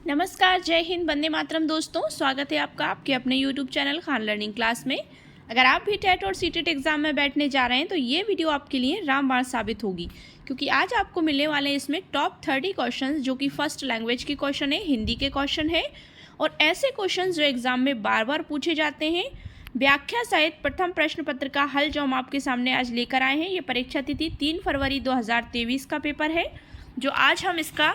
नमस्कार, जय हिंद, वंदे मातरम। दोस्तों, स्वागत है आपका आपके अपने YouTube channel Khan learning class में। अगर आप भी टेट और सीटेट एग्जाम में बैठने जा रहे हैं तो ये वीडियो आपके लिए रामबाण साबित होगी, क्योंकि आज आपको मिलने वाले हैं इसमें टॉप 30 क्वेश्चन जो कि फर्स्ट लैंग्वेज के क्वेश्चन है, हिंदी के क्वेश्चन है और ऐसे क्वेश्चन जो एग्जाम में बार बार पूछे जाते हैं। व्याख्या सहित प्रथम प्रश्न पत्र का हल जो हम आपके सामने आज लेकर आए हैं। ये परीक्षा तिथि 3 फरवरी 2023 का पेपर है, जो आज हम इसका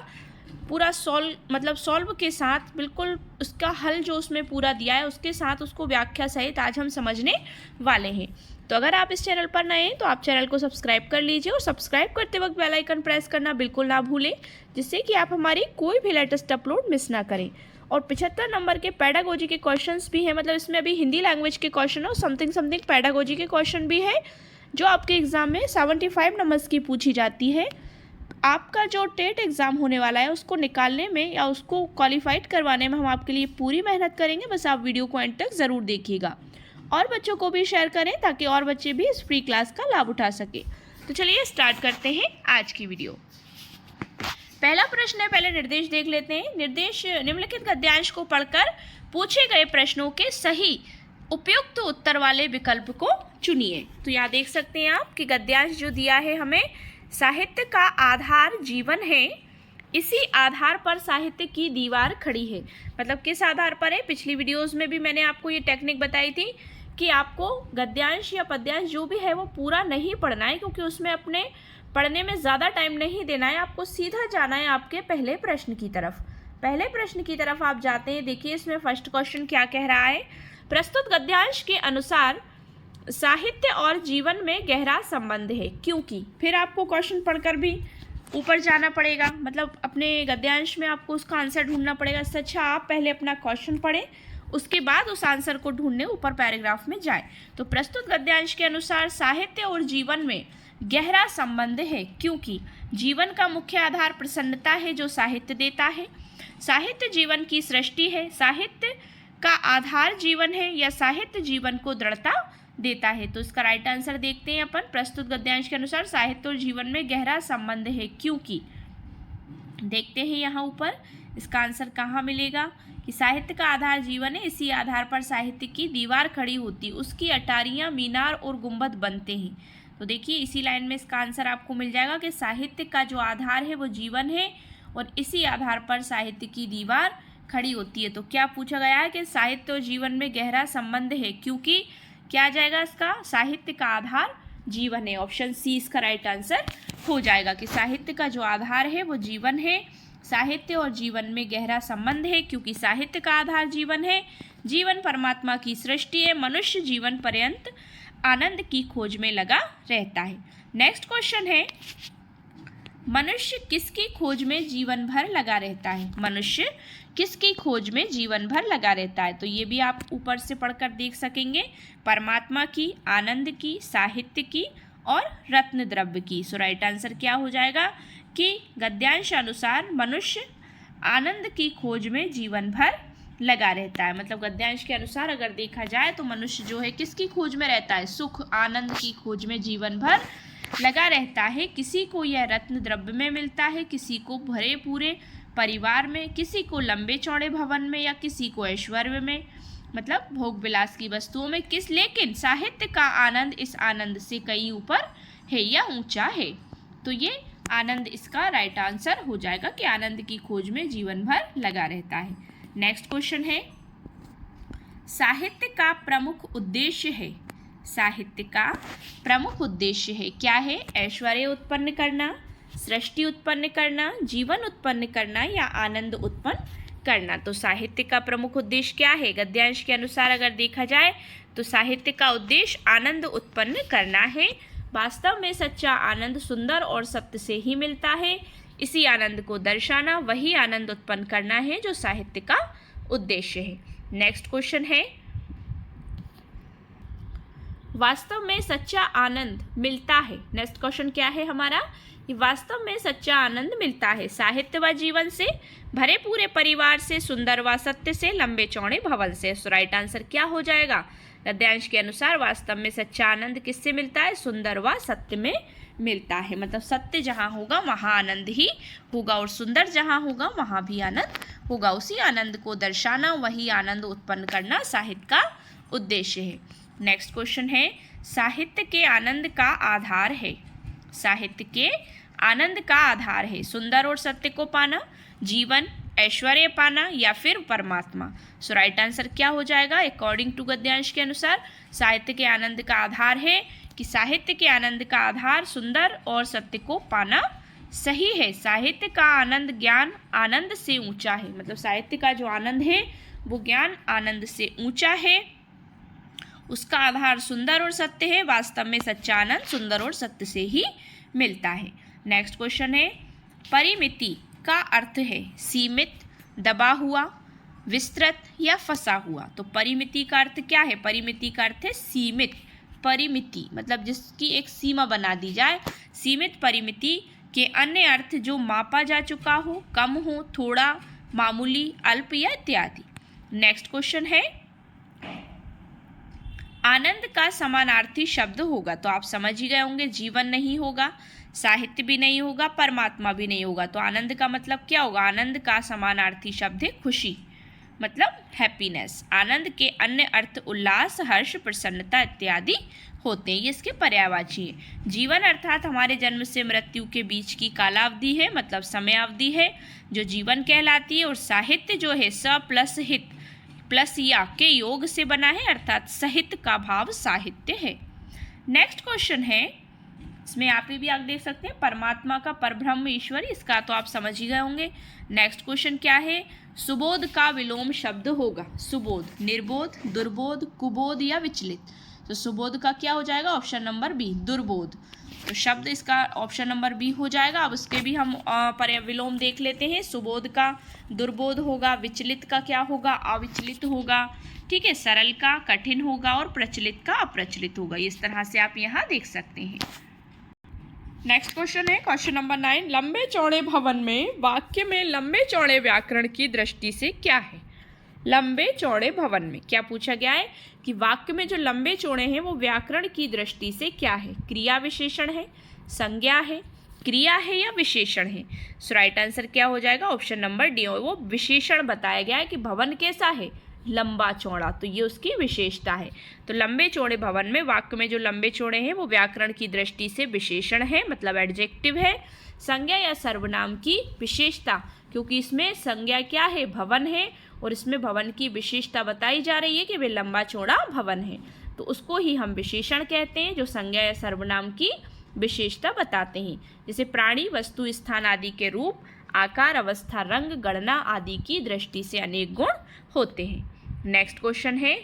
पूरा सॉल्व के साथ बिल्कुल उसका हल जो उसमें पूरा दिया है उसके साथ उसको व्याख्या सहित आज हम समझने वाले हैं। तो अगर आप इस चैनल पर नए हैं तो आप चैनल को सब्सक्राइब कर लीजिए और सब्सक्राइब करते वक्त बेल आइकन प्रेस करना बिल्कुल ना भूलें, जिससे कि आप हमारी कोई भी लेटेस्ट अपलोड मिस ना करें। और 75 नंबर के पेडागोजी के क्वेश्चंस भी हैं, मतलब इसमें अभी हिंदी लैंग्वेज के क्वेश्चन और समथिंग पेडागोजी के क्वेश्चन भी है, जो आपके एग्जाम में 75 नंबर्स की पूछी जाती है। आपका जो टेट एग्ज़ाम होने वाला है उसको निकालने में या उसको क्वालिफाइड करवाने में हम आपके लिए पूरी मेहनत करेंगे। बस आप वीडियो को एंड तक ज़रूर देखिएगा और बच्चों को भी शेयर करें ताकि और बच्चे भी इस फ्री क्लास का लाभ उठा सके। तो चलिए स्टार्ट करते हैं आज की वीडियो। पहला प्रश्न है, पहले निर्देश देख लेते हैं। निर्देश, निम्नलिखित गद्यांश को पढ़कर पूछे गए प्रश्नों के सही उपयुक्त उत्तर वाले विकल्प को चुनिए। तो यहाँ देख सकते हैं आप कि गद्यांश जो दिया है हमें, साहित्य का आधार जीवन है, इसी आधार पर साहित्य की दीवार खड़ी है। मतलब किस आधार पर है? पिछली वीडियोस में भी मैंने आपको ये टेक्निक बताई थी कि आपको गद्यांश या पद्यांश जो भी है वो पूरा नहीं पढ़ना है, क्योंकि उसमें अपने पढ़ने में ज़्यादा टाइम नहीं देना है। आपको सीधा जाना है आपके पहले प्रश्न की तरफ। पहले प्रश्न की तरफ आप जाते हैं। देखिए इसमें फर्स्ट क्वेश्चन क्या कह रहा है। प्रस्तुत गद्यांश के अनुसार साहित्य और जीवन में गहरा संबंध है, क्योंकि फिर आपको क्वेश्चन पढ़कर भी ऊपर जाना पड़ेगा, मतलब अपने गद्यांश में आपको उसका आंसर ढूंढना पड़ेगा। इससे अच्छा आप पहले अपना क्वेश्चन पढ़ें, उसके बाद उस आंसर को ढूंढने ऊपर पैराग्राफ में जाएं। तो प्रस्तुत गद्यांश के अनुसार साहित्य और जीवन में गहरा संबंध है, क्योंकि जीवन का मुख्य आधार प्रसन्नता है जो साहित्य देता है। साहित्य जीवन की सृष्टि है, साहित्य का आधार जीवन है या साहित्य जीवन को दृढ़ता देता है। तो इसका राइट आंसर देखते हैं अपन। प्रस्तुत गद्यांश के अनुसार साहित्य और जीवन में गहरा संबंध है, क्योंकि देखते हैं यहाँ ऊपर इसका आंसर कहाँ मिलेगा कि साहित्य का आधार जीवन है, इसी आधार पर साहित्य की दीवार खड़ी होती, उसकी अटारियाँ, मीनार और गुंबद बनते हैं। तो देखिए इसी लाइन में इसका आंसर आपको मिल जाएगा कि साहित्य का जो आधार है वो जीवन है और इसी आधार पर साहित्य की दीवार खड़ी होती है। तो क्या पूछा गया है कि साहित्य और जीवन में गहरा संबंध है, क्योंकि क्या आ जाएगा इसका? साहित्य का आधार जीवन है। ऑप्शन सी इसका राइट आंसर हो जाएगा कि साहित्य का जो आधार है वो जीवन है, साहित्य और जीवन में गहरा संबंध है, क्योंकि साहित्य का आधार जीवन है, जीवन परमात्मा की सृष्टि है, मनुष्य जीवन पर्यंत आनंद की खोज में लगा रहता है। नेक्स्ट क्वेश्चन है, मनुष्य किसकी खोज में जीवन भर लगा रहता है? मनुष्य किसकी खोज में जीवन भर लगा रहता है? तो ये भी आप ऊपर से पढ़कर देख सकेंगे। परमात्मा की, आनंद की, साहित्य की और रत्न द्रव्य की। सो राइट आंसर क्या हो जाएगा कि गद्यांश अनुसार मनुष्य आनंद की खोज में जीवन भर लगा रहता है। मतलब गद्यांश के अनुसार अगर देखा जाए तो मनुष्य जो है किसकी खोज में रहता है? सुख आनंद की खोज में जीवन भर लगा रहता है। किसी को यह रत्न द्रव्य में मिलता है, किसी को भरे पूरे परिवार में, किसी को लंबे चौड़े भवन में या किसी को ऐश्वर्य में, मतलब भोग विलास की वस्तुओं में। लेकिन साहित्य का आनंद इस आनंद से कहीं ऊपर है या ऊंचा है। तो ये आनंद इसका राइट आंसर हो जाएगा कि आनंद की खोज में जीवन भर लगा रहता है। नेक्स्ट क्वेश्चन है, साहित्य का प्रमुख उद्देश्य है। साहित्य का प्रमुख उद्देश्य है, क्या है? ऐश्वर्य उत्पन्न करना, सृष्टि उत्पन्न करना, जीवन उत्पन्न करना या आनंद उत्पन्न करना। तो साहित्य का प्रमुख उद्देश्य क्या है? गद्यांश के अनुसार अगर देखा जाए तो साहित्य का उद्देश्य आनंद उत्पन्न करना है। वास्तव में सच्चा आनंद सुंदर और सत्य से ही मिलता है, इसी आनंद को दर्शाना, वही आनंद उत्पन्न करना है जो साहित्य का उद्देश्य है। नेक्स्ट क्वेश्चन है, वास्तव में सच्चा आनंद मिलता है। नेक्स्ट क्वेश्चन क्या है हमारा कि वास्तव में सच्चा आनंद मिलता है साहित्य व जीवन से, भरे पूरे परिवार से, सुंदर व सत्य से, लंबे चौड़े भवन से। सो राइट आंसर क्या हो जाएगा? गद्यांश के अनुसार वास्तव में सच्चा आनंद किससे मिलता है? सुंदर व सत्य में मिलता है। मतलब सत्य जहाँ होगा वहाँ आनंद ही होगा और सुंदर जहाँ होगा वहाँ भी आनंद होगा, उसी आनंद को दर्शाना, वही आनंद उत्पन्न करना साहित्य का उद्देश्य है। नेक्स्ट क्वेश्चन है, साहित्य के आनंद का आधार है। साहित्य के आनंद का आधार है सुंदर और सत्य को पाना, जीवन, ऐश्वर्य पाना या फिर परमात्मा। सो राइट आंसर क्या हो जाएगा? अकॉर्डिंग टू गद्यांश के अनुसार साहित्य के आनंद का आधार है कि साहित्य के आनंद का आधार सुंदर और सत्य को पाना सही है। साहित्य का आनंद ज्ञान आनंद से ऊंचा है, मतलब साहित्य का जो आनंद है वो ज्ञान आनंद से ऊंचा है, उसका आधार सुंदर और सत्य है। वास्तव में सच्चा आनंद सुंदर और सत्य से ही मिलता है। नेक्स्ट क्वेश्चन है, परिमिति का अर्थ है सीमित, दबा हुआ, विस्तृत या फंसा हुआ। तो परिमिति का अर्थ क्या है? परिमिति का अर्थ है सीमित। परिमिति मतलब जिसकी एक सीमा बना दी जाए। सीमित परिमिति के अन्य अर्थ जो मापा जा चुका हो, कम हो, थोड़ा, मामूली, अल्प या इत्यादि। नेक्स्ट क्वेश्चन है, आनंद का समानार्थी शब्द होगा। तो आप समझ ही गए होंगे, जीवन नहीं होगा, साहित्य भी नहीं होगा, परमात्मा भी नहीं होगा। तो आनंद का मतलब क्या होगा? आनंद का समानार्थी शब्द है खुशी, मतलब हैप्पीनेस। आनंद के अन्य अर्थ उल्लास, हर्ष, प्रसन्नता इत्यादि होते हैं, ये इसके पर्यायवाची है। जीवन अर्थात हमारे जन्म से मृत्यु के बीच की कालावधि है, मतलब समय अवधि है जो जीवन कहलाती है। और साहित्य जो है स प्लस हित प्लस या के योग से बना है, अर्थात सहित का भाव साहित्य है। नेक्स्ट क्वेश्चन है, इसमें आप भी आगे देख सकते हैं, परमात्मा का परब्रह्म ईश्वर, इसका तो आप समझ ही गए होंगे। नेक्स्ट क्वेश्चन क्या है? सुबोध का विलोम शब्द होगा। सुबोध, निर्बोध, दुर्बोध, कुबोध या विचलित। तो सुबोध का क्या हो जाएगा? ऑप्शन नंबर बी, दुर्बोध। तो शब्द इसका ऑप्शन नंबर बी हो जाएगा। अब उसके भी हम विलोम देख लेते हैं। सुबोध का दुर्बोध होगा, विचलित का क्या होगा? अविचलित होगा, ठीक है। सरल का कठिन होगा और प्रचलित का अप्रचलित होगा। इस तरह से आप यहाँ देख सकते हैं। नेक्स्ट क्वेश्चन है क्वेश्चन नंबर 9, लंबे चौड़े भवन में वाक्य में लंबे चौड़े व्याकरण की दृष्टि से क्या है? लंबे चौड़े भवन में क्या पूछा गया है कि वाक्य में जो लंबे चौड़े हैं वो व्याकरण की दृष्टि से क्या है? क्रिया विशेषण है, संज्ञा है, क्रिया है या विशेषण है? सो राइट आंसर क्या हो जाएगा? ऑप्शन नंबर डी, वो विशेषण बताया गया है कि भवन कैसा है? लंबा चौड़ा, तो ये उसकी विशेषता है। तो लंबे चौड़े भवन में वाक्य में जो लंबे चौड़े हैं वो व्याकरण की दृष्टि से विशेषण है, मतलब एडजेक्टिव है। संज्ञा या सर्वनाम की विशेषता, क्योंकि इसमें संज्ञा क्या है? भवन है, और इसमें भवन की विशेषता बताई जा रही है कि वे लंबा चौड़ा भवन है, तो उसको ही हम विशेषण कहते हैं, जो संज्ञा या सर्वनाम की विशेषता बताते हैं। जैसे प्राणी, वस्तु, स्थान आदि के रूप, आकार, अवस्था, रंग, गणना आदि की दृष्टि से अनेक गुण होते हैं। नेक्स्ट क्वेश्चन है,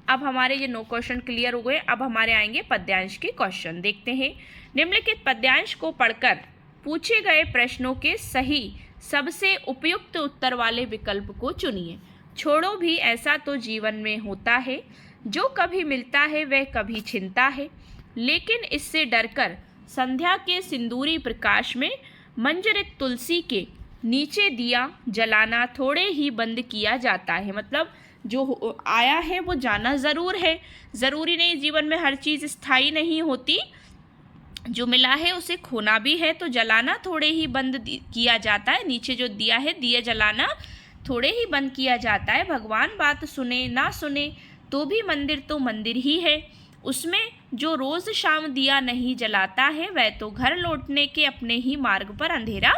अब हमारे ये 9 क्वेश्चन क्लियर हो गए। अब हमारे आएंगे पद्यांश के क्वेश्चन। देखते हैं, निम्नलिखित पद्यांश को पढ़कर पूछे गए प्रश्नों के सही सबसे उपयुक्त उत्तर वाले विकल्प को चुनिए। छोड़ो भी ऐसा तो जीवन में होता है, जो कभी मिलता है वह कभी छिनता है, लेकिन इससे डरकर संध्या के सिंदूरी प्रकाश में मंजरित तुलसी के नीचे दिया जलाना थोड़े ही बंद किया जाता है। मतलब जो आया है वो जाना ज़रूर है, ज़रूरी नहीं, जीवन में हर चीज़ स्थायी नहीं होती, जो मिला है उसे खोना भी है, तो जलाना थोड़े ही बंद किया जाता है। नीचे जो दिया है, दिया जलाना थोड़े ही बंद किया जाता है। भगवान बात सुने ना सुने तो भी मंदिर तो मंदिर ही है, उसमें जो रोज़ शाम दिया नहीं जलाता है वह तो घर लौटने के अपने ही मार्ग पर अंधेरा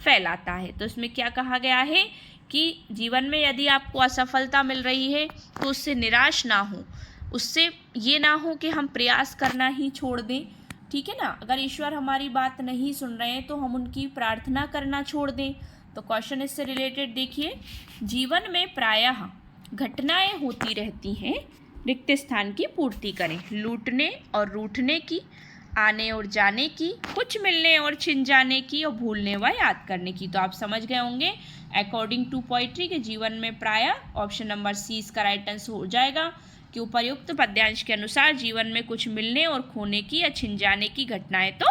फैलाता है। तो इसमें क्या कहा गया है कि जीवन में यदि आपको असफलता मिल रही है तो उससे निराश ना हो, उससे ये ना हो कि हम प्रयास करना ही छोड़ दें, ठीक है ना। अगर ईश्वर हमारी बात नहीं सुन रहे हैं तो हम उनकी प्रार्थना करना छोड़ दें। तो क्वेश्चन इससे रिलेटेड देखिए, जीवन में प्रायः घटनाएं होती रहती हैं, रिक्त स्थान की पूर्ति करें। लूटने और रूठने की, आने और जाने की, कुछ मिलने और छिन जाने की, और भूलने व याद करने की। तो आप समझ गए होंगे अकॉर्डिंग टू पोइट्री के जीवन में प्रायः ऑप्शन नंबर सी इसका राइट आंसर हो जाएगा कि उपर्युक्त पद्यांश के अनुसार जीवन में कुछ मिलने और खोने की या छिन जाने की घटनाएं तो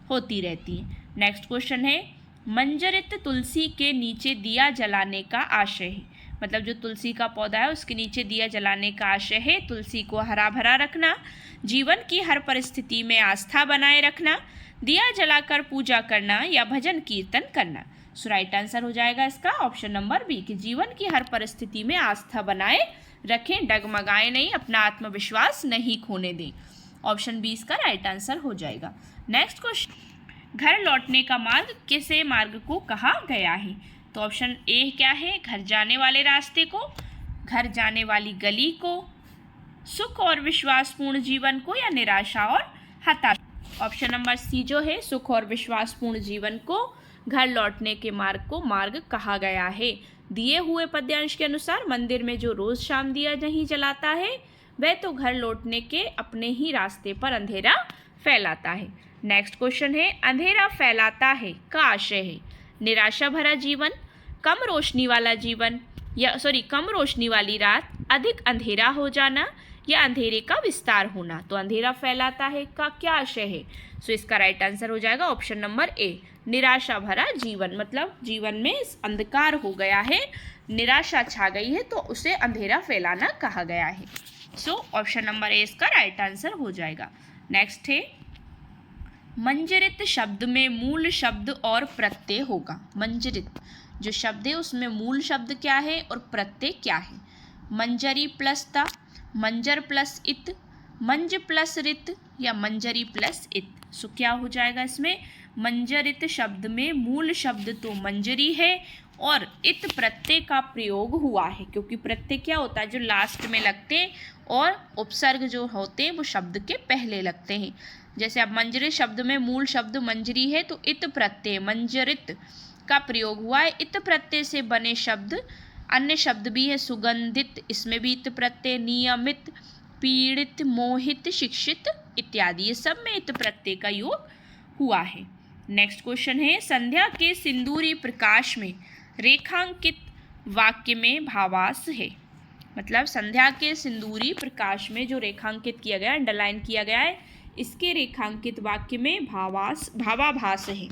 होती रहती हैं। नेक्स्ट क्वेश्चन है, मंजरित तुलसी के नीचे दिया जलाने का आशय है। मतलब जो तुलसी का पौधा है उसके नीचे दिया जलाने का आशय है तुलसी को हरा भरा रखना, जीवन की हर परिस्थिति में आस्था बनाए रखना, दिया जलाकर पूजा करना या भजन कीर्तन करना। सो राइट आंसर हो जाएगा इसका ऑप्शन नंबर बी कि जीवन की हर परिस्थिति में आस्था बनाए रखें, डगमगाएं नहीं, अपना आत्मविश्वास नहीं खोने दें। ऑप्शन बी इसका राइट आंसर हो जाएगा। नेक्स्ट क्वेश्चन, घर लौटने का मार्ग किसे मार्ग को कहा गया है? तो ऑप्शन ए क्या है? घर जाने वाले रास्ते को, घर जाने वाली गली को, सुख और विश्वासपूर्ण जीवन को, या निराशा और हताशा। ऑप्शन नंबर सी जो है सुख और विश्वासपूर्ण जीवन को घर लौटने के मार्ग को मार्ग कहा गया है। दिए हुए पद्यांश के अनुसार मंदिर में जो रोज शाम दिया नहीं जलाता है वह तो घर लौटने के अपने ही रास्ते पर अंधेरा फैलाता है। नेक्स्ट क्वेश्चन है, अंधेरा फैलाता है का आशय है निराशा भरा जीवन, कम रोशनी वाला जीवन, या कम रोशनी वाली रात, अधिक अंधेरा हो जाना, या अंधेरे का विस्तार होना। तो अंधेरा फैलाता है का क्या आशय है? सो इसका राइट आंसर हो जाएगा ऑप्शन नंबर ए, निराशा भरा जीवन। मतलब जीवन में अंधकार हो गया है, निराशा छा गई है, तो उसे अंधेरा फैलाना कहा गया है। सो ऑप्शन नंबर ए इसका राइट आंसर हो जाएगा। नेक्स्ट है, मंजरित शब्द में मूल शब्द और प्रत्यय होगा। मंजरित जो शब्द है उसमें मूल शब्द क्या है और प्रत्यय क्या है? मंजरी प्लस ता, मंजर प्लस इत, मंज प्लस रित, या मंजरी प्लस इत। सो क्या हो जाएगा इसमें? मंजरित शब्द में मूल शब्द तो मंजरी है और इत प्रत्यय का प्रयोग हुआ है, क्योंकि प्रत्यय क्या होता है जो लास्ट में लगते हैं और उपसर्ग जो होते हैं वो शब्द के पहले लगते हैं। जैसे अब मंजरी शब्द में मूल शब्द मंजरी है तो इत प्रत्यय मंजरित का प्रयोग हुआ है। इत प्रत्यय से बने शब्द अन्य शब्द भी है, सुगंधित, इसमें भी इत प्रत्यय, नियमित, पीड़ित, मोहित, शिक्षित इत्यादि, ये सब में इत प्रत्यय का योग हुआ है। नेक्स्ट क्वेश्चन है, संध्या के सिंदूरी प्रकाश में रेखांकित वाक्य में भावार्थ है। मतलब संध्या के सिंदूरी प्रकाश में जो रेखांकित किया गया, अंडरलाइन किया गया है, इसके रेखांकित वाक्य में भावाभास है।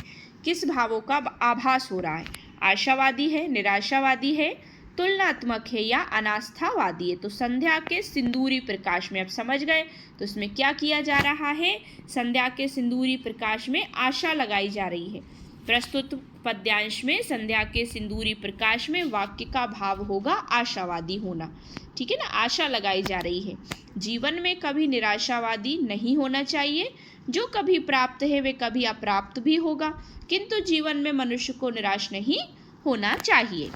किस भावों का आभास हो रहा है? आशावादी है, निराशावादी है, तुलनात्मक है, या अनास्थावादी है। तो संध्या के सिंदूरी प्रकाश में अब समझ गए, तो इसमें क्या किया जा रहा है? संध्या के सिंदूरी प्रकाश में आशा लगाई जा रही है। प्रस्तुत पद्यांश में संध्या के सिंदूरी प्रकाश में वाक्य का भाव होगा आशावादी होना। ठीक है ना, आशा लगाई जा रही है। जीवन में कभी निराशावादी नहीं होना चाहिए, जो कभी प्राप्त है वे कभी अप्राप्त भी होगा, किंतु जीवन में मनुष्य को निराश नहीं होना चाहिए।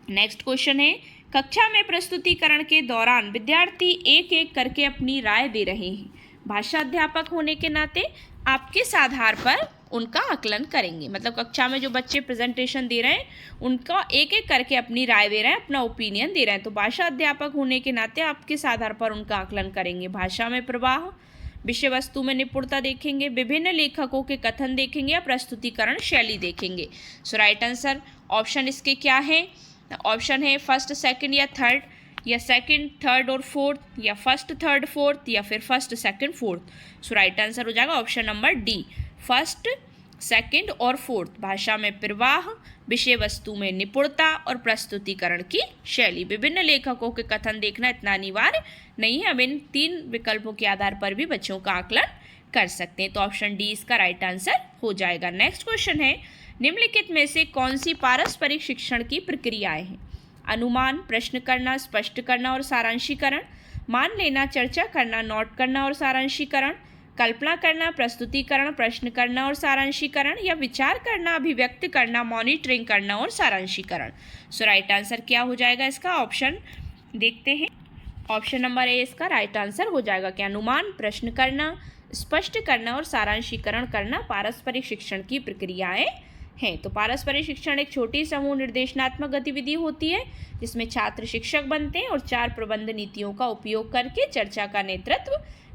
नेक्स्ट क्वेश्चन है, कक्षा में प्रस्तुतिकरण के दौरान विद्यार्थी एक एक करके अपनी राय दे रहे हैं। भाषा अध्यापक होने के नाते आप किस आधार पर उनका आकलन करेंगे? मतलब कक्षा में जो बच्चे प्रेजेंटेशन दे रहे हैं उनका एक एक करके अपनी राय दे रहे हैं, अपना ओपिनियन दे रहे हैं, तो भाषा अध्यापक होने के नाते आप किस आधार पर उनका आकलन करेंगे? भाषा में प्रवाह, विषय वस्तु में निपुणता देखेंगे, विभिन्न लेखकों के कथन देखेंगे, या प्रस्तुतिकरण शैली देखेंगे। सो राइट आंसर ऑप्शन इसके क्या है? ऑप्शन है फर्स्ट, सेकंड या थर्ड, या सेकंड, थर्ड और फोर्थ, या फर्स्ट, थर्ड, फोर्थ, या फिर फर्स्ट, सेकंड, फोर्थ। सो राइट आंसर हो जाएगा option number D, first, second और फोर्थ। भाषा में प्रवाह, विषय वस्तु में निपुणता और प्रस्तुतिकरण की शैली। विभिन्न लेखकों के कथन देखना इतना अनिवार्य नहीं है, अब इन तीन विकल्पों के आधार पर भी बच्चों का आकलन कर सकते हैं। तो ऑप्शन डी इसका राइट आंसर हो जाएगा। नेक्स्ट क्वेश्चन है, निम्नलिखित में से कौन सी पारस्परिक शिक्षण की प्रक्रियाएं हैं? अनुमान, प्रश्न करना, स्पष्ट करना और सारांशीकरण, मान लेना, चर्चा करना, नोट करना और सारांशीकरण, कल्पना करना, प्रस्तुतिकरण, प्रश्न करना और सारांशीकरण, या विचार करना, अभिव्यक्त करना, मॉनिटरिंग करना और सारांशीकरण। सो राइट आंसर क्या हो जाएगा इसका? ऑप्शन देखते हैं, ऑप्शन नंबर ए इसका राइट आंसर हो जाएगा। क्या अनुमान, प्रश्न करना, स्पष्ट करना और सारांशीकरण करना पारस्परिक शिक्षण की प्रक्रियाएं हैं। तो पारस्परिक शिक्षण एक छोटी समूह निर्देशनात्मक गतिविधि होती है जिसमें छात्र शिक्षक बनते हैं और 4 प्रबंध नीतियों का उपयोग करके चर्चा का नेतृत्व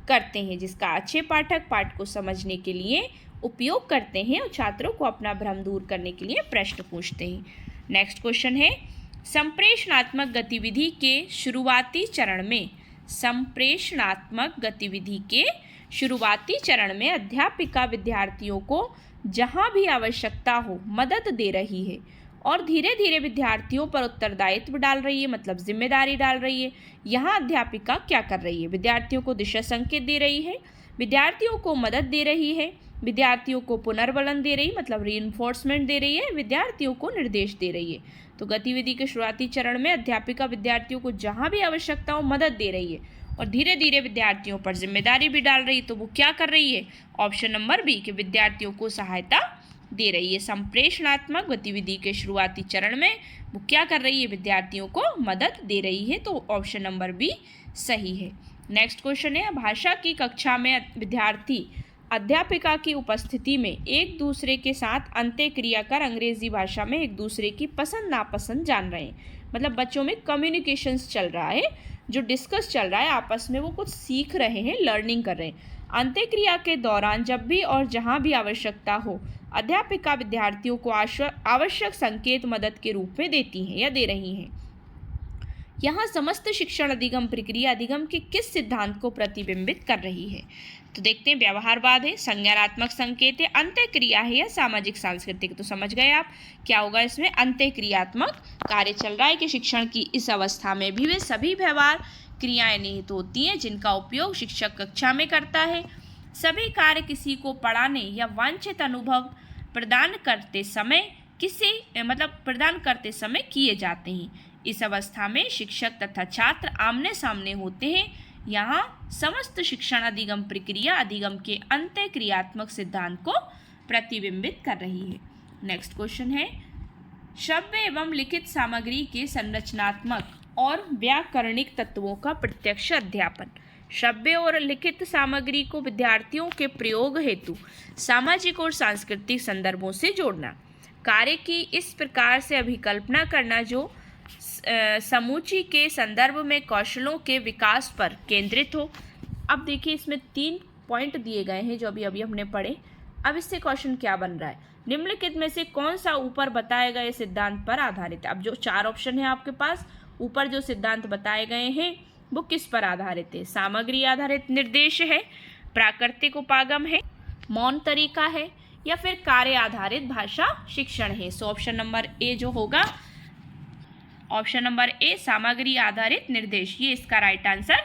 करते हैं, जिसका अच्छे पाठक पाठ को समझने के लिए उपयोग करते हैं और छात्रों को अपना भ्रम दूर करने के लिए प्रश्न पूछते हैं। नेक्स्ट क्वेश्चन है, संप्रेषणात्मक गतिविधि के शुरुआती चरण में, संप्रेषणात्मक गतिविधि के शुरुआती चरण में अध्यापिका विद्यार्थियों को जहाँ भी आवश्यकता हो मदद दे रही है और धीरे धीरे विद्यार्थियों पर उत्तरदायित्व डाल रही है, मतलब जिम्मेदारी डाल रही है। यहाँ अध्यापिका क्या कर रही है? विद्यार्थियों को दिशा संकेत दे रही है, विद्यार्थियों को मदद दे रही है, विद्यार्थियों को पुनर्बलन दे रही, मतलब रीइंफोर्समेंट दे रही है, विद्यार्थियों को निर्देश दे रही है। तो गतिविधि के शुरुआती चरण में अध्यापिका विद्यार्थियों को जहाँ भी आवश्यकता हो मदद दे रही है और धीरे धीरे विद्यार्थियों पर जिम्मेदारी भी डाल रही है। तो वो क्या कर रही है? ऑप्शन नंबर बी कि विद्यार्थियों को सहायता दे रही है। संप्रेषणात्मक गतिविधि के शुरुआती चरण में वो क्या कर रही है? विद्यार्थियों को मदद दे रही है। तो ऑप्शन नंबर बी सही है। नेक्स्ट क्वेश्चन है, भाषा की कक्षा में विद्यार्थी अध्यापिका की उपस्थिति में एक दूसरे के साथ अंत्यक्रिया कर अंग्रेजी भाषा में एक दूसरे की पसंद नापसंद जान रहे हैं। मतलब बच्चों में कम्युनिकेशंस चल रहा है, जो डिस्कस चल रहा है, आपस में वो कुछ सीख रहे हैं, लर्निंग कर रहे हैं। अंत्यक्रिया के दौरान जब भी और जहाँ भी आवश्यकता हो अध्यापिका विद्यार्थियों को आवश्यक संकेत मदद के रूप में देती हैं या दे रही हैं। यहाँ समस्त शिक्षण अधिगम प्रक्रिया अधिगम के किस सिद्धांत को प्रतिबिंबित कर रही है? तो देखते हैं, व्यवहारवाद है, संज्ञानात्मक संकेत है, अंत्यक्रिया है या सामाजिक सांस्कृतिक। तो समझ गए आप क्या होगा इसमें? अंत्यक्रियात्मक कार्य चल रहा है कि शिक्षण की इस अवस्था में भी वे सभी व्यवहार क्रियाएं निहित होती हैं जिनका उपयोग शिक्षक कक्षा में करता है। सभी कार्य किसी को पढ़ाने या वांछित अनुभव प्रदान करते समय प्रदान करते समय किए जाते हैं। इस अवस्था में शिक्षक तथा छात्र आमने सामने होते हैं। यहाँ समस्त शिक्षण अधिगम प्रक्रिया अधिगम के अंत्यक्रियात्मक सिद्धांत को प्रतिबिंबित कर रही है। नेक्स्ट क्वेश्चन है, श्रव्य एवं लिखित सामग्री के संरचनात्मक और व्याकरणिक तत्वों का प्रत्यक्ष अध्यापन। श्रव्य और लिखित सामग्री को विद्यार्थियों के प्रयोग हेतु सामाजिक और सांस्कृतिक संदर्भों से जोड़ना, कार्य की इस प्रकार से अभिकल्पना करना जो समूची के संदर्भ में कौशलों के विकास पर केंद्रित हो। अब देखिए, इसमें 3 पॉइंट दिए गए हैं जो अभी अभी हमने पढ़े। अब इससे क्वेश्चन क्या बन रहा है? निम्नलिखित में से कौन सा ऊपर बताए गए सिद्धांत पर आधारित है? अब जो 4 ऑप्शन है आपके पास, ऊपर जो सिद्धांत बताए गए हैं वो किस पर आधारित है? सामग्री आधारित निर्देश है, प्राकृतिक उपागम है, मौन तरीका है या फिर कार्य आधारित भाषा शिक्षण है? सो ऑप्शन नंबर ए जो होगा, ऑप्शन नंबर ए सामग्री आधारित निर्देश, ये इसका राइट आंसर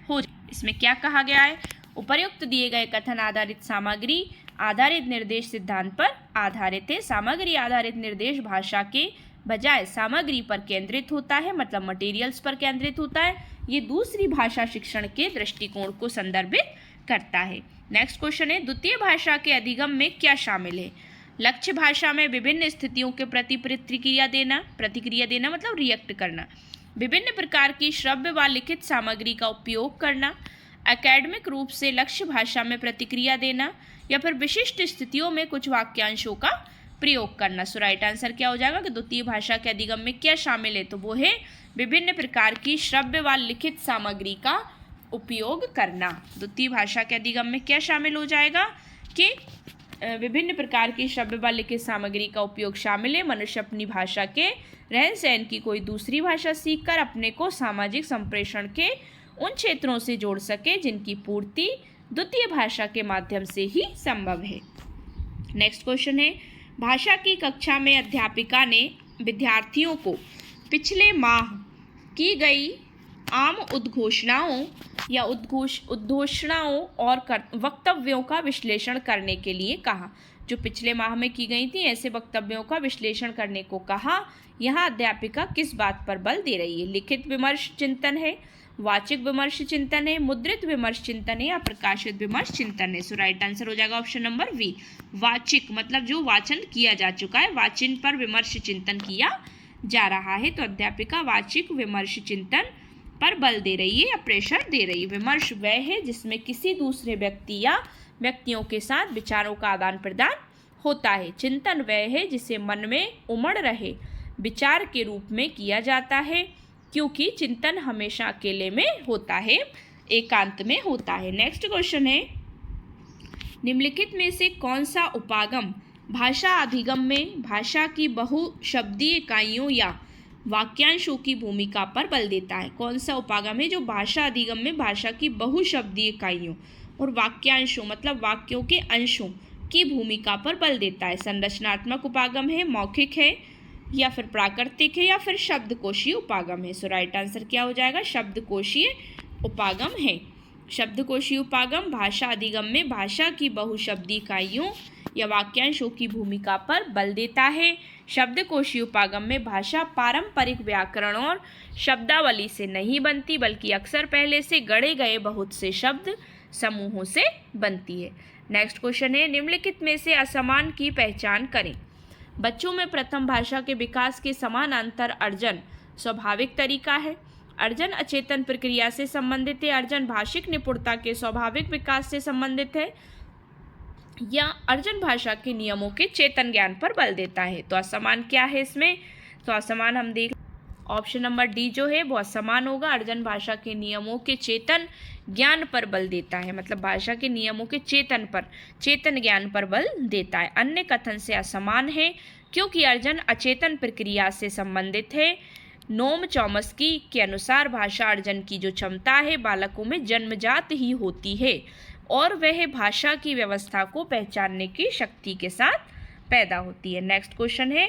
हो जाए। इसमें क्या कहा गया है? उपर्युक्त दिए गए कथन आधारित सामग्री आधारित निर्देश सिद्धांत पर आधारित है। सामग्री आधारित निर्देश भाषा के बजाय सामग्री पर केंद्रित होता है, मतलब मटेरियल्स पर केंद्रित होता है। ये दूसरी भाषा शिक्षण के दृष्टिकोण को संदर्भित करता है। नेक्स्ट क्वेश्चन है, द्वितीय भाषा के अधिगम में क्या शामिल है? लक्ष्य भाषा में विभिन्न स्थितियों के प्रति प्रतिक्रिया देना मतलब रिएक्ट करना, विभिन्न प्रकार की श्रव्य व लिखित सामग्री का उपयोग करना, एकेडमिक रूप से लक्ष्य भाषा में प्रतिक्रिया देना या फिर विशिष्ट स्थितियों में कुछ वाक्यांशों का प्रयोग करना। सो राइट आंसर क्या हो जाएगा कि द्वितीय भाषा के अधिगम में क्या शामिल है? तो वो है विभिन्न प्रकार की श्रव्य व लिखित सामग्री का उपयोग करना। द्वितीय भाषा के अधिगम में क्या शामिल हो जाएगा कि विभिन्न प्रकार की श्रव्य व लिखित सामग्री का उपयोग शामिल है। मनुष्य अपनी भाषा के रहन सहन की कोई दूसरी भाषा सीखकर अपने को सामाजिक संप्रेषण के उन क्षेत्रों से जोड़ सके जिनकी पूर्ति द्वितीय भाषा के माध्यम से ही संभव है। नेक्स्ट क्वेश्चन है, भाषा की कक्षा में अध्यापिका ने विद्यार्थियों को पिछले माह की गई आम उद्घोषणाओं या उद्घोषणाओं और वक्तव्यों का विश्लेषण करने के लिए कहा। जो पिछले माह में की गई थी ऐसे वक्तव्यों का विश्लेषण करने को कहा। यहाँ अध्यापिका किस बात पर बल दे रही है? लिखित विमर्श चिंतन है, वाचिक विमर्श चिंतन है, मुद्रित विमर्श चिंतन है या प्रकाशित विमर्श चिंतन है? सो राइट आंसर हो जाएगा ऑप्शन नंबर बी, वाचिक, मतलब जो वाचन किया जा चुका है, वाचन पर विमर्श चिंतन किया जा रहा है। तो अध्यापिका वाचिक विमर्श चिंतन पर बल दे रही है या प्रेशर दे रही है। विमर्श वह है जिसमें किसी दूसरे व्यक्ति या व्यक्तियों के साथ विचारों का आदान प्रदान होता है। चिंतन वह है जिसे मन में उमड़ रहे विचार के रूप में किया जाता है, क्योंकि चिंतन हमेशा अकेले में होता है, एकांत में होता है। नेक्स्ट क्वेश्चन है, निम्नलिखित में से कौन सा उपागम भाषा अधिगम में भाषा की बहुशब्दीय इकाइयों या वाक्यांशों की भूमिका पर बल देता है? कौन सा उपागम है जो भाषा अधिगम में भाषा की बहुशब्दीय इकाइयों और वाक्यांशों मतलब वाक्यों के अंशों की भूमिका पर बल देता है? संरचनात्मक उपागम है, मौखिक है या फिर प्राकृतिक है या फिर शब्दकोशीय उपागम है? सो राइट आंसर क्या हो जाएगा? शब्दकोशीय उपागम है। शब्दकोशीय उपागम भाषा अधिगम में भाषा की बहुशब्दी इकाइयों या वाक्यांशों की भूमिका पर बल देता है। शब्दकोशीय उपागम में भाषा पारंपरिक व्याकरण और शब्दावली से नहीं बनती, बल्कि अक्सर पहले से गढ़े गए बहुत से शब्द समूहों से बनती है। नेक्स्ट क्वेश्चन है, निम्नलिखित में से असमान की पहचान करें। बच्चों में प्रथम भाषा के विकास के समानांतर अर्जन स्वाभाविक तरीका है। अर्जन अचेतन प्रक्रिया से संबंधित है। अर्जन भाषिक निपुणता के स्वाभाविक विकास से संबंधित है, या अर्जन भाषा के नियमों के चेतन ज्ञान पर बल देता है। तो असमान क्या है इसमें? तो असमान हम देख, ऑप्शन नंबर डी जो है वो असमान होगा। अर्जन भाषा के नियमों के चेतन ज्ञान पर बल देता है, मतलब भाषा के नियमों के चेतन ज्ञान पर बल देता है। अन्य कथन से असमान है क्योंकि अर्जन अचेतन प्रक्रिया से संबंधित है। नोम चॉम्स्की के अनुसार भाषा अर्जन की जो क्षमता है बालकों में जन्मजात ही होती है और वह भाषा की व्यवस्था को पहचानने की शक्ति के साथ पैदा होती है। नेक्स्ट क्वेश्चन है,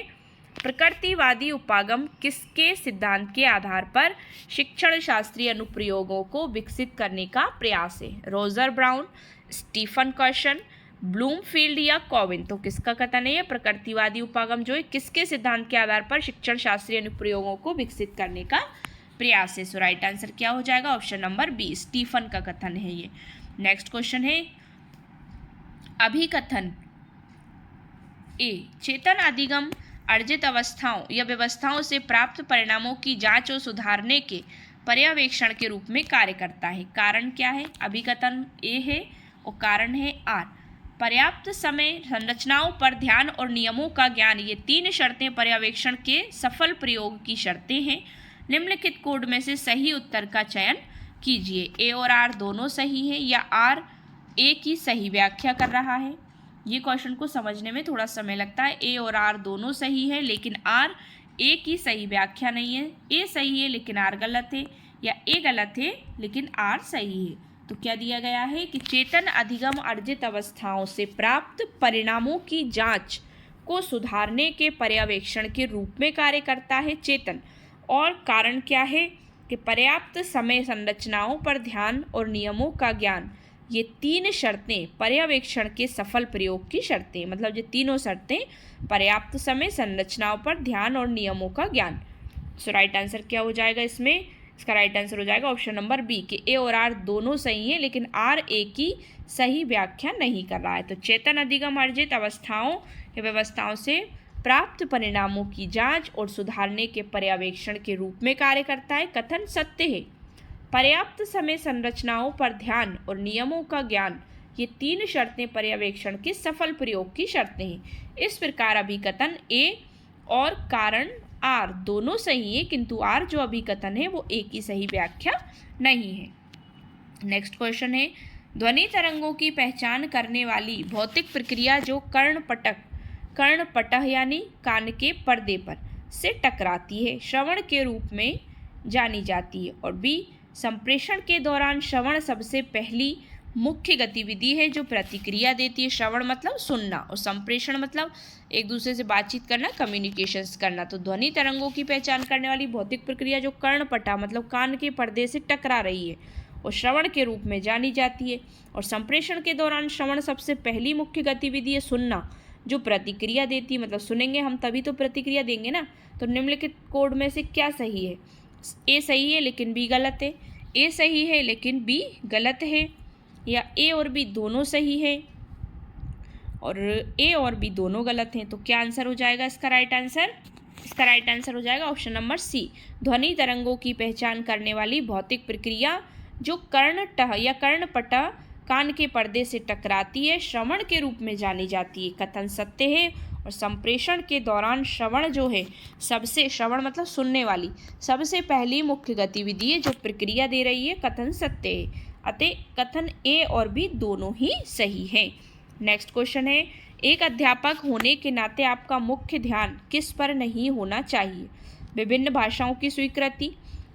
प्रकृतिवादी उपागम किसके सिद्धांत के आधार पर शिक्षण शास्त्रीय अनुप्रयोगों को विकसित करने का प्रयास है? रोजर ब्राउन, स्टीफन कर्शन, ब्लूमफील्ड या कॉविन? तो किसका कथन है? प्रकृतिवादी उपागम जो है किसके सिद्धांत के आधार पर शिक्षण शास्त्रीय अनुप्रयोगों को विकसित करने का प्रयास है? सो राइट आंसर क्या हो जाएगा? ऑप्शन नंबर बी, स्टीफन का कथन है ये। नेक्स्ट क्वेश्चन है, अभिकथन ए, चेतन अधिगम अर्जित अवस्थाओं या व्यवस्थाओं से प्राप्त परिणामों की जांच और सुधारने के पर्यवेक्षण के रूप में कार्य करता है। कारण क्या है? अभिकथन ए है और कारण है आर। पर्याप्त समय, संरचनाओं पर ध्यान और नियमों का ज्ञान, ये तीन शर्तें पर्यवेक्षण के सफल प्रयोग की शर्तें हैं। निम्नलिखित कोड में से सही उत्तर का चयन कीजिए। ए और आर दोनों सही है या आर ए की सही व्याख्या कर रहा है? ये क्वेश्चन को समझने में थोड़ा समय लगता है। ए और आर दोनों सही है लेकिन आर ए की सही व्याख्या नहीं है। ए सही है लेकिन आर गलत है, या ए गलत है लेकिन आर सही है। तो क्या दिया गया है कि चेतन अधिगम अर्जित अवस्थाओं से प्राप्त परिणामों की जांच को सुधारने के पर्यवेक्षण के रूप में कार्य करता है चेतन। और कारण क्या है कि पर्याप्त समय, संरचनाओं पर ध्यान और नियमों का ज्ञान, ये तीन शर्तें पर्यवेक्षण के सफल प्रयोग की शर्तें, मतलब ये तीनों शर्तें पर्याप्त समय, संरचनाओं पर ध्यान और नियमों का ज्ञान। सो राइट आंसर क्या हो जाएगा इसमें? इसका राइट आंसर हो जाएगा ऑप्शन नंबर बी कि ए और आर दोनों सही है लेकिन आर ए की सही व्याख्या नहीं कर रहा है। तो चेतन अधिगम अर्जित अवस्थाओं या व्यवस्थाओं से प्राप्त परिणामों की जांच और सुधारने के पर्यवेक्षण के रूप में कार्य करता है। कथन सत्य है। पर्याप्त समय, संरचनाओं पर ध्यान और नियमों का ज्ञान, ये तीन शर्तें पर्यवेक्षण के सफल प्रयोग की शर्तें हैं। इस प्रकार अभिकथन ए और कारण आर दोनों सही है किंतु आर जो अभिकथन है वो ए की सही व्याख्या नहीं है। नेक्स्ट क्वेश्चन है, ध्वनि तरंगों की पहचान करने वाली भौतिक प्रक्रिया जो कर्णपटह यानी कान के पर्दे पर से टकराती है श्रवण के रूप में जानी जाती है। और बी, संप्रेषण के दौरान श्रवण सबसे पहली मुख्य गतिविधि है जो प्रतिक्रिया देती है। श्रवण मतलब सुनना और संप्रेषण मतलब एक दूसरे से बातचीत करना, कम्युनिकेशंस करना। तो ध्वनि तरंगों की पहचान करने वाली भौतिक प्रक्रिया जो कर्णपटा मतलब कान के पर्दे से टकरा रही है और श्रवण के रूप में जानी जाती है। और संप्रेषण के दौरान श्रवण सबसे पहली मुख्य गतिविधि है सुनना, जो प्रतिक्रिया देती है, मतलब सुनेंगे हम तभी तो प्रतिक्रिया देंगे ना। तो निम्नलिखित कोड में से क्या सही है? ए सही है लेकिन बी गलत है, ए सही है लेकिन बी गलत है, या ए और बी दोनों सही है और ए और बी दोनों गलत हैं। तो क्या आंसर हो जाएगा इसका राइट आंसर? इसका राइट आंसर हो जाएगा ऑप्शन नंबर सी, ध्वनि तरंगों की पहचान करने वाली भौतिक प्रक्रिया जो कर्णटह या कर्णपटह कान के पर्दे से टकराती है श्रवण के रूप में जानी जाती है। कथन सत्य है। और संप्रेषण के दौरान श्रवण जो है सबसे, श्रवण मतलब सुनने वाली, सबसे पहली मुख्य गतिविधि है जो प्रक्रिया दे रही है। कथन सत्य है। अतः कथन ए और बी दोनों ही सही हैं। नेक्स्ट क्वेश्चन है, एक अध्यापक होने के नाते आपका मुख्य ध्यान किस पर नहीं होना चाहिए? विभिन्न भाषाओं की स्वीकृति,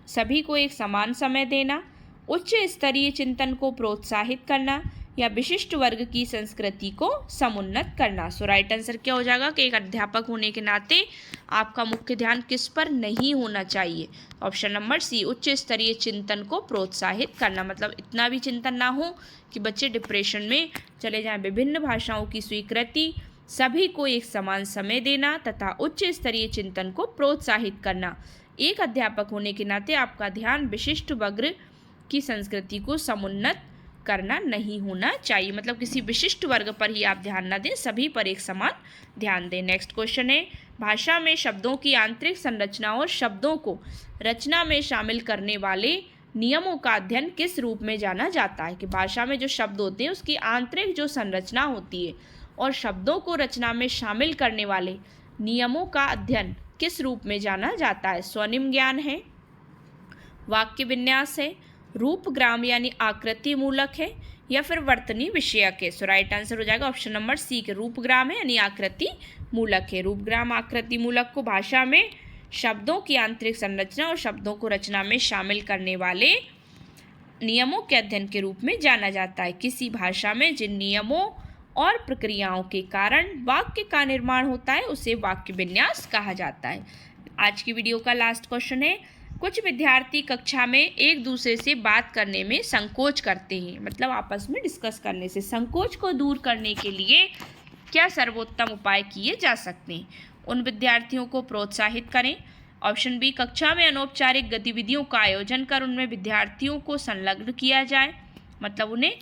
सभी को एक समान समय देना, उच्च स्तरीय चिंतन को प्रोत्साहित करना, या विशिष्ट वर्ग की संस्कृति को समुन्नत करना। सो राइट आंसर क्या हो जाएगा कि एक अध्यापक होने के नाते आपका मुख्य ध्यान किस पर नहीं होना चाहिए। ऑप्शन नंबर सी, उच्च स्तरीय चिंतन को प्रोत्साहित करना, मतलब इतना भी चिंतन ना हो कि बच्चे डिप्रेशन में चले जाएं। विभिन्न भाषाओं की स्वीकृति, सभी को एक समान समय देना तथा उच्च स्तरीय चिंतन को प्रोत्साहित करना। एक अध्यापक होने के नाते आपका ध्यान विशिष्ट वर्ग की संस्कृति को समुन्नत करना नहीं होना चाहिए, मतलब किसी विशिष्ट वर्ग पर ही आप ध्यान न दें, सभी पर एक समान ध्यान दें। नेक्स्ट क्वेश्चन है, भाषा में शब्दों की आंतरिक संरचना और शब्दों को रचना में शामिल करने वाले नियमों का अध्ययन किस रूप में जाना जाता है। कि भाषा में जो शब्द होते हैं उसकी आंतरिक जो संरचना होती है और शब्दों को रचना में शामिल करने वाले नियमों का अध्ययन किस रूप में जाना जाता है। स्वनिम ज्ञान है, वाक्य विन्यास है, रूपग्राम यानी आकृति मूलक है, या फिर वर्तनी विषयक है। सो राइट आंसर हो जाएगा ऑप्शन नंबर सी के रूपग्राम है यानी आकृति मूलक है। रूपग्राम आकृति मूलक को भाषा में शब्दों की आंतरिक संरचना और शब्दों को रचना में शामिल करने वाले नियमों के अध्ययन के रूप में जाना जाता है। किसी भाषा में जिन नियमों और प्रक्रियाओं के कारण वाक्य का निर्माण होता है उसे वाक्य विन्यास कहा जाता है। आज की वीडियो का लास्ट क्वेश्चन है, कुछ विद्यार्थी कक्षा में एक दूसरे से बात करने में संकोच करते हैं, मतलब आपस में डिस्कस करने से। संकोच को दूर करने के लिए क्या सर्वोत्तम उपाय किए जा सकते हैं। उन विद्यार्थियों को प्रोत्साहित करें। ऑप्शन बी, कक्षा में अनौपचारिक गतिविधियों का आयोजन कर उनमें विद्यार्थियों को संलग्न किया जाए, मतलब उन्हें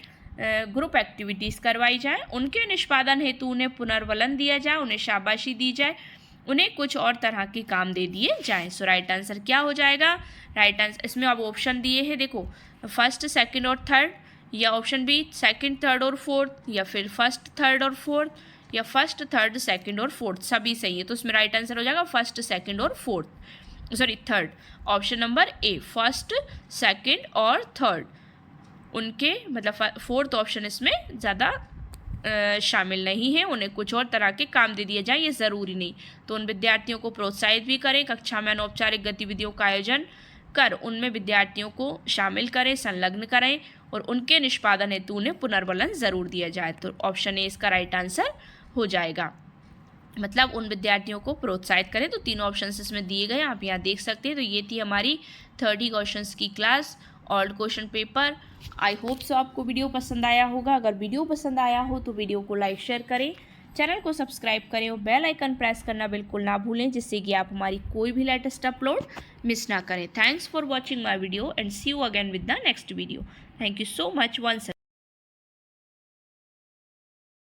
ग्रुप एक्टिविटीज़ करवाई जाए। उनके निष्पादन हेतु उन्हें पुनर्वलन दिया जाए, उन्हें शाबाशी दी जाए, उन्हें कुछ और तरह के काम दे दिए जाएं। सो राइट आंसर क्या हो जाएगा। राइट आंसर इसमें अब ऑप्शन दिए हैं, देखो फर्स्ट, सेकंड और थर्ड, या ऑप्शन बी सेकंड, थर्ड और फोर्थ, या फिर फर्स्ट, थर्ड और फोर्थ, या फर्स्ट, थर्ड, सेकंड और फोर्थ, सभी सही है। तो इसमें राइट आंसर हो जाएगा फर्स्ट, सेकंड और fourth, sorry third. Option number A, first, second और थर्ड, उनके मतलब फोर्थ ऑप्शन इसमें ज़्यादा शामिल नहीं है, उन्हें कुछ और तरह के काम दे दिए जाए, ये ज़रूरी नहीं। तो उन विद्यार्थियों को प्रोत्साहित भी करें, कक्षा में अनौपचारिक गतिविधियों का आयोजन कर उनमें विद्यार्थियों को शामिल करें, संलग्न करें, और उनके निष्पादन हेतु उन्हें पुनर्वलन ज़रूर दिया जाए। तो ऑप्शन ए इसका राइट आंसर हो जाएगा, मतलब उन विद्यार्थियों को प्रोत्साहित करें। तो तीनों ऑप्शंस इसमें दिए गए, आप यहाँ देख सकते हैं। तो ये थी हमारी 30 क्वेश्चंस की class, old question paper. I hope so आपको वीडियो पसंद आया होगा। अगर वीडियो पसंद आया हो तो वीडियो को लाइक शेयर करें, चैनल को सब्सक्राइब करें और बेल आइकन प्रेस करना बिल्कुल ना भूलें, जिससे कि आप हमारी कोई भी लेटेस्ट अपलोड मिस ना करें। Thanks for watching my video and see you again with the next video. Thank you so much once.